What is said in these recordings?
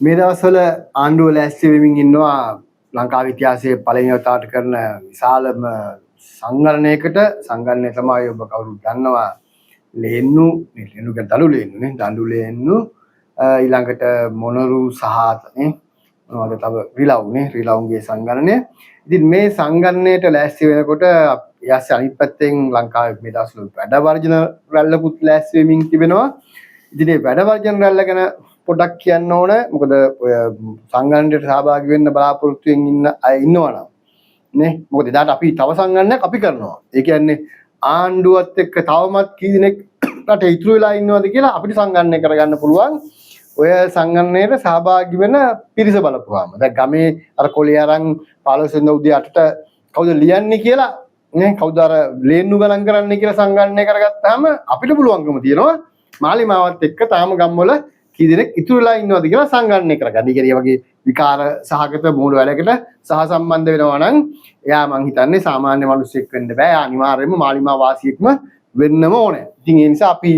මේ දවස්වල ආණ්ඩුව ලෑස්ති වෙමින් ඉන්නවා ලංකාවේ ඉතිහාසයේ පළවෙනි වතාවට කරන විශාලම සංගණනය තමයි ඔබ කවුරුත් දන්නවා ලේන්නු කියන දඬු ලේන්නු නේ දඬු ලේන්නු ඊළඟට මොනරු සහ මොනවද තව රිලවුන්ගේ සංගණනය. ඉතින් මේ සංගණනයට ලෑස්ති වෙනකොට යාස් අනිත් පැත්තෙන් ලංකාවේ මේ දවස්වල වැඩ වර්ජන රැල්ලකුත් ලෑස්ති වෙමින් තිබෙනවා. ඉතින් මේ වැඩ වර්ජන රැල්ල ගැන පොඩ්ඩක් කියන්න ඕන. මොකද ඔය සංගණනයට සහභාගී වෙන්න බලාපොරොත්තුෙන් ඉන්න අය ඉන්නවනම් නේ. මොකද එදාට අපි තව සංගණනයක් අපි කරනවා. ඒ කියන්නේ ආණ්ඩුවත් එක්ක තවමත් කී දෙනෙක් රටේ ඉතුරු වෙලා ඉන්නවද කියලා අපිට සංගණනය කරගන්න පුළුවන්. ඔය සංගණනයට සහභාගී වෙන පිරිස බලපුවාම. දැන් ගමේ අර කොළේ අරන් 15 වෙනිදා උදේ 8ට කවුද ලියන්නේ කියලා නේ කවුද අර ලේන්නු ගණන් කරන්නේ කියලා සංගණනය කරගත්තාම අපිට පුළුවන්කම තියෙනවා මාලිමාවත් එක්ක තාම ගම්වල කී දෙනෙක් ඉතුරු වෙලා ඉන්නවද කියලා සංගණනය කරගන්න. ඒ කියන්නේ වගේ විකාර සහගත මූල වැඩකට සහසම්බන්ධ වෙනවා නම් එයා මං හිතන්නේ සාමාන්‍ය මිනිස්සෙක් වෙන්න බෑ. අනිවාර්යයෙන්ම මාලිමා වාසියෙක්ම වෙන්නම ඕනේ. ඉතින් ඒ නිසා අපි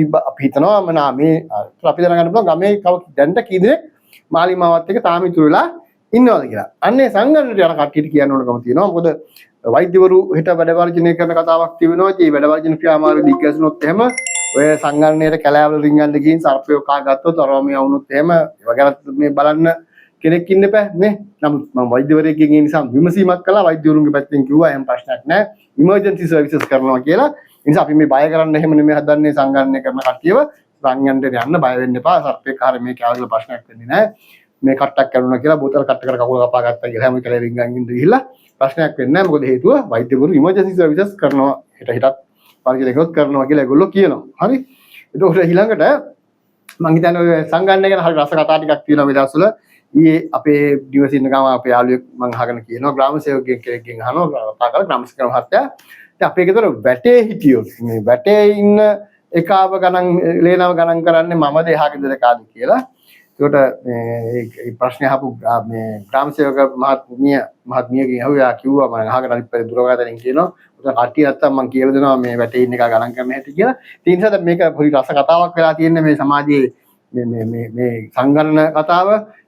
හිතනවා මේ අපි දැනගන්න පුළුවන් ගමේ දැන්ට කී දෙනෙක් මාලිමාවත් එක්ක තාම ඉතුරු වෙලා ඉන්නවද කියලා. අන්නේ සංගණනයට යන කට්ටියට කියන්න ඕනකම තියෙනවා. මොකද වෛද්‍යවරු හෙට වැඩ වර්ජනය කරන කතාවක් තිබෙනවා. ඒ වැඩ වර්ජන ක්‍රියාමාර්ග දිග්ගැසුනොත් එහෙම ඔය සංගණනයට කැලෑවල රින්ගන්න ගිහින් සර්පයෝ කා ගත්තොත් අරෝමිය වුණොත් එහෙම ඒව ගැන මේ බලන්න කෙනෙක් ඉන්න බෑ නේ. නමුත් මම වෛද්‍යවරයෙක්ගෙන් ඒ නිසා විමසීමක් කළා. වෛද්‍යවරුන්ගේ පැත්තෙන් කිව්වා එහෙම ප්‍රශ්නයක් නැහැ. ඉමර්ජන්සි සර්විසස් කරනවා කියලා. ඒ නිසා අපි මේ බය කරන්න එහෙම නෙමෙයි හදන්නේ සංගණනය කරන කට්ටියව සංගණනයට යන්න බය වෙන්න එපා. සර්පෙක් කාරේ මේ කැලේවල ප්‍රශ්නයක් වෙන්නේ නැහැ. මේ කට්ටක් කරුණා කියලා බෝතල් කට්ටකට කකුල කපා ගත්තා කියලා හැම කැලේ රින්ගන් ඉඳ ගිහිල්ලා ප්‍රශ්නයක් වෙන්නේ නැහැ. මොකද හේතුව වෛද්‍යවරු ඉමර්ජන්සි සර්විසස් කරනවා. හෙට පරිචයකවත් කරනවා කියලා ඒගොල්ලෝ කියනවා. හරි. ඒකෝට ඊළඟට මම හිතන්නේ ඔය සංගණනය ගැන හරි රස කතා ටිකක් තියෙනවා මේ දවස්වල. ඊයේ අපේ දිවසින්න ගම අපේ යාළුවෙක් මම අහගෙන කියනවා ග්‍රාම සේවකයෙක් කෙනෙක්ගෙන් අහනවා කතා කරලා ග්‍රාම සේවක මහත්තයා ඉතින් අපේ ගෙදර වැටේ හිටියොත් මේ වැටේ ඉන්න එකාව ගණන් ලේනව ගණන් කරන්නේ මමද එහා ගෙදර කාද කියලා. ඒකට මේ ප්‍රශ්නේ අහපු මේ ග්‍රාම සේවක මහත්මියගෙන් අහුවා කිව්වා මම අහගෙන අනිත් පැත්තේ දුරකථනයෙන් කියනවා උතන කට්ටිය නැත්තම් මම කියලා දෙනවා මේ වැටේ ඉන්න එක ගණන් කරන්න හැටි කියලා. ඒ නිසා දැන් මේක පොඩි රස කතාවක් වෙලා තියෙන්නේ මේ සමාජයේ මේ සංගණන කතාව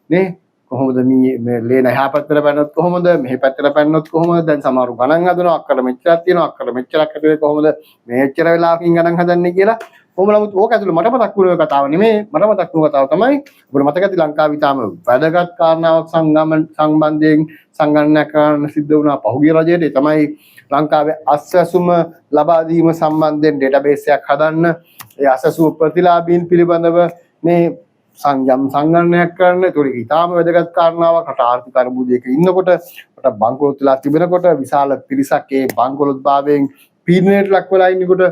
නේ. කොහොමද මේ ලේන එහා පැත්තට පැනනොත් කොහොමද මෙහි පැත්තට පැනනොත් කොහොමද දැන් සමහරු ගණන් හදනවා අක්කර මෙච්චරක් තියෙනවා අක්කර මෙච්චරක් ඇතුලේ කොහොමද මෙච්චර වෙලාවකින් ගණන් හදන්නේ කියලා. කොහොම නමුත් ඕක ඇතුලේ මට මතක් වුණ කතාව නෙමෙයි. මට මතක් වුණ කතාව තමයි ඔබට මතක ඇති ලංකාවේ තාම වැදගත් කාරණාවක් සම්බන්ධයෙන් සංගණනයක් කරන්න සිද්ධ වුණා පහුගිය රජයේදී. තමයි ලංකාවේ අස්වැසුම ලබා දීම සම්බන්ධයෙන් ඩේටාබේස් එකක් හදන්න. ඒ අස්වැසුම ප්‍රතිලාභීන් පිළිබඳව මේ සංගණනයක් කරන්න. ඒක ඉතාම වැදගත් කාරණාවක්. රට ආර්ථික අර්බුදයක ඉන්නකොට රට බංකොලොත් වෙලා තිබෙනකොට විශාල පිරිසක් ඒ බංකොලොත් භාවයෙන් පීඩනයට ලක් වෙලා ඉන්නකොට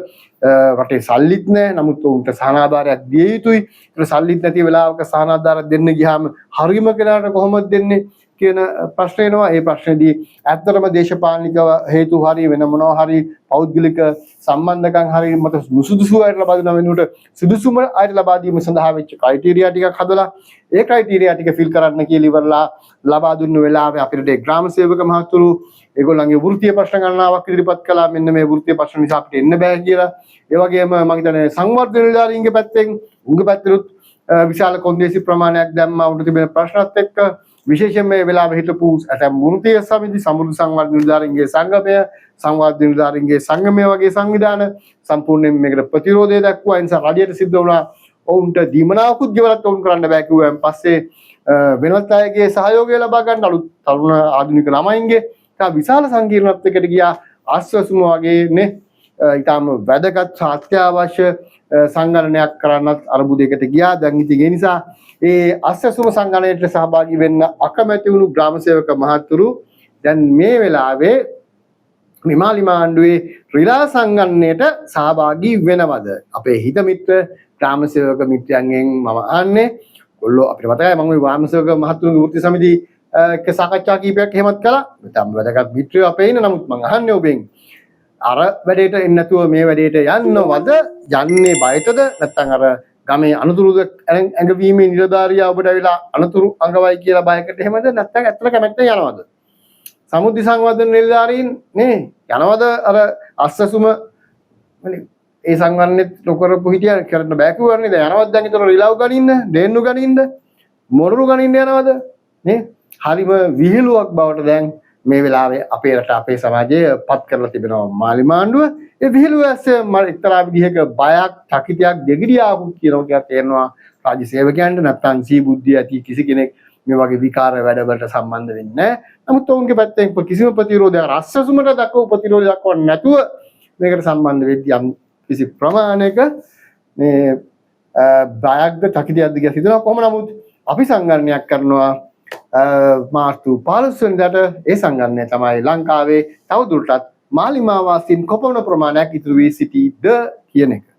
රටේ සල්ලිත් නැහැ. නමුත් උන්ට සහනාධාරයක් දිය යුතුයි. ඒක සල්ලිත් නැති වෙලාවක සහනාධාරයක් දෙන්න ගියාම හරිම කෙනාට කොහොමද දෙන්නේ කියන ප්‍රශ්න එනවා. ඒ ප්‍රශ්නේදී ඇත්තටම දේශපාලනිකව හේතු හරි වෙන මොනවා හරි පෞද්ගලික සම්බන්ධකම් හරි මත නුසුදුසු අයට ලබා දෙන වෙනුවට සුදුසුම අයට ලබා දීම සඳහා වෙච්ච ක්‍රයිටීරියා ටිකක් හදලා ඒ ක්‍රයිටීරියා ටික ෆිල් කරන්න කියලා ඉවරලා ලබා දුන්න වෙලාවේ අපිට ග්‍රාම සේවක මහතුරු ඒගොල්ලන්ගේ වෘත්තීය ප්‍රශ්න ගණනාවක් ඉදිරිපත් කළා. මෙන්න මේ වෘත්තීය ප්‍රශ්න නිසා අපිට එන්න බෑ කියලා. ඒ වගේම මම හිතන්නේ සංවර්ධන නිලධාරීන්ගේ පැත්තෙන් උන්ගේ පැත්තෙත් විශාල කොන්දේසි ප්‍රමාණයක් දැම්මා උන්ට තිබෙන ප්‍රශ්නත් එක්ක. විශේෂයෙන් මේ වෙලාවේ හිටපු ඇතැම් වෘත්තීය සමිති සමුදු සංවර්ධන නිලධාරීන්ගේ සංගමය සංවර්ධන නිලධාරීන්ගේ සංගමය වගේ සංවිධාන සම්පූර්ණයෙන් මේකට ප්‍රතිරෝධය දක්වුවා. ඒ නිසා රජයට සිද්ධ වුණා ඔවුන්ට දීමනාවකුත් ගෙවලත් ඔවුන් කරන්න බෑ කිව්වන් පස්සේ වෙනත් අයගේ සහයෝගය ලබා ගන්න අලුත් තරුණ ආධුනික ළමයින්ගේ විශාල සංකීර්ණත්වයකට ගියා. ආස්වැසුම වගේ නේ ඊටාම වැදගත් අත්‍යවශ්‍ය සංගණනයක් කරන්නත් අරබුදයකට ගියා. දැන් ඉතින් ඒ නිසා ඒ ආස්වැසුම සංගණනයට සහභාගී වෙන්න අකමැති වුණු ග්‍රාම සේවක මහතුරු දැන් මේ වෙලාවේ විමාලිමා ආණ්ඩුවේ රිලා සංගණනයට සහභාගී වෙනවද? අපේ හිත මිත්‍ර ග්‍රාම සේවක මිත්‍රයන්ගෙන් මම අහන්නේ. ඔයගොල්ලෝ අපිට මතකයි මම ওই ග්‍රාම සේවක මහතුරුගේ වෘත්ති සමිති එක සාකච්ඡා කීපයක් එහෙමත් කළා. නැත්නම් වැදගත් මිත්‍රයෝ අපේ ඉන්න. නමුත් මම අහන්නේ ඔබෙන් අර වැඩේට එන්නේ නැතුව මේ වැඩේට යන්නවද? යන්නේ බයටද? නැත්නම් අර ගමේ අනතුරු ඇඟවීමේ නිලධාරියා ඔබට ඇවිල්ලා අනතුරු අඟවයි කියලා බයකට එහෙමද? නැත්නම් ඇත්තට කැමැත්තෙන් යනවද? සමුද්‍රි සංවර්ධන නිලධාරීන් නේ යනවද අර අස්වැසුම ඒ සංගණනෙත් නොකරපු හිටියා කරන්න බෑ කිව්වනේ. දැන් යනවද දැන් ඒතර රිලව් ගනින්න, දෙන්නු ගනින්න මොනරු ගනින්න යනවද නේ හරිම විහිළුවක් බවට දැන් මේ වෙලාවේ අපේ රට අපේ සමාජය පත් කරලා තිබෙනවා මාලිමාණ්ඩුව ඒ විහිළුව ඇස්සේ එක්තරා විදිහක බයක් චකිතයක් දෙගිඩියාවුත් කියනවා කියලා තේරෙනවා රාජ්‍ය සේවකයන්ට නැත්නම් සී බුද්ධිය ඇති කිසි කෙනෙක් මේ වගේ විකාර වැඩවලට සම්බන්ධ වෙන්නේ නැහැ. නමුත් ඔවුන්ගේ පැත්තෙන් කිසිම ප්‍රතිරෝධයක් රස්සසුමට දක්වපු ප්‍රතිරෝධයක් වන්නේ නැතුව මේකට සම්බන්ධ වෙද්දී යම් කිසි ප්‍රමාණයක මේ බයක්ද චකිතයක්ද කියලා හිතනවා. කොහොම නමුත් අපි සංගණනයක් කරනවා මාර්තු 15 වෙනිදාට ඒ සංගණනය තමයි ලංකාවේ තවදුරටත් මාලිමාවාසීන් කොපමණ ප්‍රමාණයක් ඉතුරු වී සිටීද කියන එක.